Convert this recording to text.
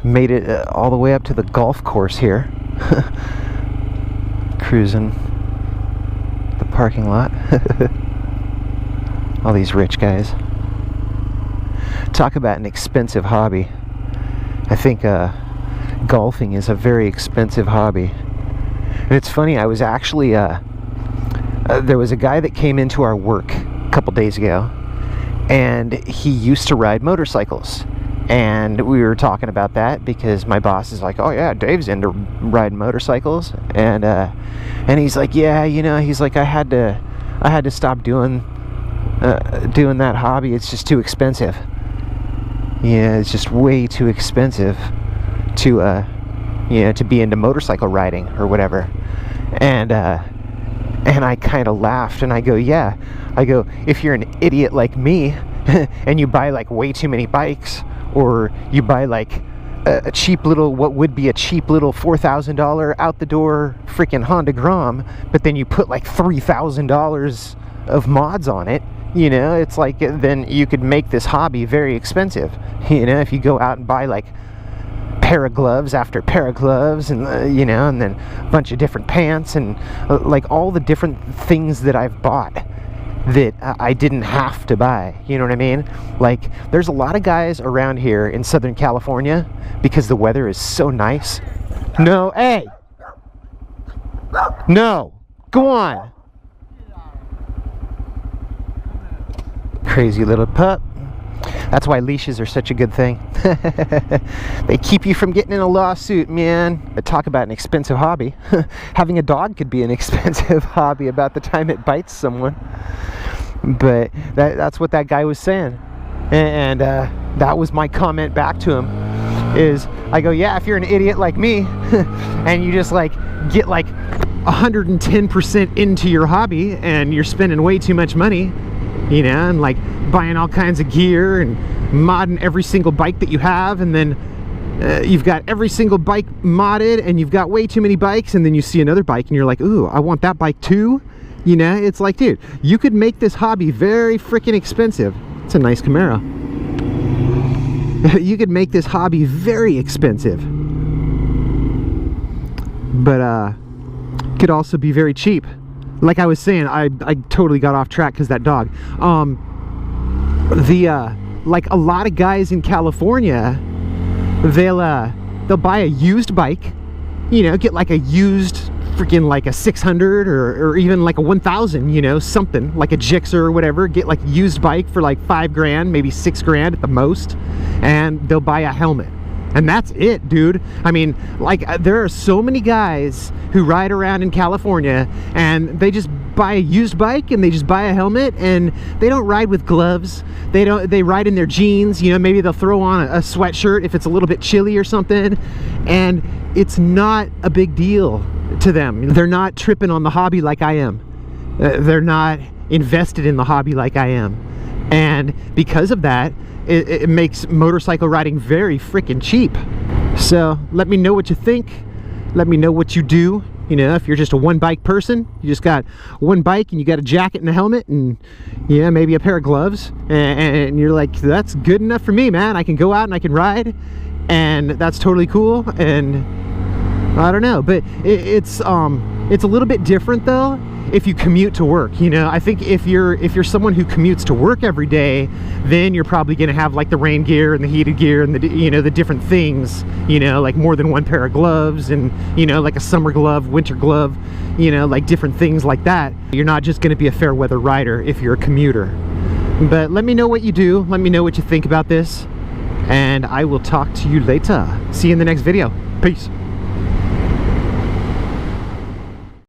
Made it all the way up to the golf course here. Cruising the parking lot. All these rich guys. Talk about an expensive hobby. I think golfing is a very expensive hobby. And it's funny, I was actually there was a guy that came into our work a couple days ago, and he used to ride motorcycles. And we were talking about that because my boss is like, oh yeah, Dave's into riding motorcycles. And he's like, yeah, you know, he's like, I had to stop doing that hobby. It's just too expensive. Yeah, it's just way too expensive to you know, to be into motorcycle riding or whatever. And I kind of laughed and I go, yeah. I go, if you're an idiot like me and you buy like way too many bikes, or you buy like a cheap little, what would be a cheap little $4,000 out the door freaking Honda Grom, but then you put like $3,000 of mods on it, you know, it's like, then you could make this hobby very expensive. You know, if you go out and buy like pair of gloves after pair of gloves, and you know, and then a bunch of different pants, and like all the different things that I've bought that I didn't have to buy, you know what I mean? Like, there's a lot of guys around here in Southern California, because the weather is so nice. No, hey! No! Go on! Crazy little pup. That's why leashes are such a good thing. They keep you from getting in a lawsuit, man. But talk about an expensive hobby. Having a dog could be an expensive hobby about the time it bites someone. But that's what that guy was saying. And that was my comment back to him. Is I go, yeah, if you're an idiot like me and you just like get like 110% into your hobby and you're spending way too much money, you know, and like buying all kinds of gear and modding every single bike that you have, and then you've got every single bike modded and you've got way too many bikes, and then you see another bike and you're like, ooh, I want that bike too. You know, it's like, dude, you could make this hobby very freaking expensive. It's a nice Camaro. You could make this hobby very expensive, but could also be very cheap. Like I was saying, I totally got off track because that dog. Like a lot of guys in California, they'll buy a used bike, you know, get like a used freaking like a 600 or even like a 1000, you know, something like a Gixxer or whatever. Get like a used bike for like $5,000, maybe $6,000 at the most, and they'll buy a helmet. And that's it, dude. I mean, like, there are so many guys who ride around in California and they just buy a used bike and they just buy a helmet, and they don't ride with gloves. They ride in their jeans, you know, maybe they'll throw on a sweatshirt if it's a little bit chilly or something, and it's not a big deal to them. They're not tripping on the hobby like I am. They're not invested in the hobby like I am. And because of that, it makes motorcycle riding very freaking cheap. So let me know what you think. Let me know what you do. You know, if you're just a one bike person, you just got one bike and you got a jacket and a helmet and, yeah, maybe a pair of gloves, and you're like, that's good enough for me, man. I can go out and I can ride, and that's totally cool. And I don't know, but it's a little bit different though if you commute to work. You know, I think if you're someone who commutes to work every day, then you're probably going to have like the rain gear and the heated gear and the, you know, the different things, you know, like more than one pair of gloves, and, you know, like a summer glove, winter glove, you know, like different things like that. You're not just going to be a fair weather rider if you're a commuter. But let me know what you do. Let me know what you think about this, and I will talk to you later. See you in the next video. Peace.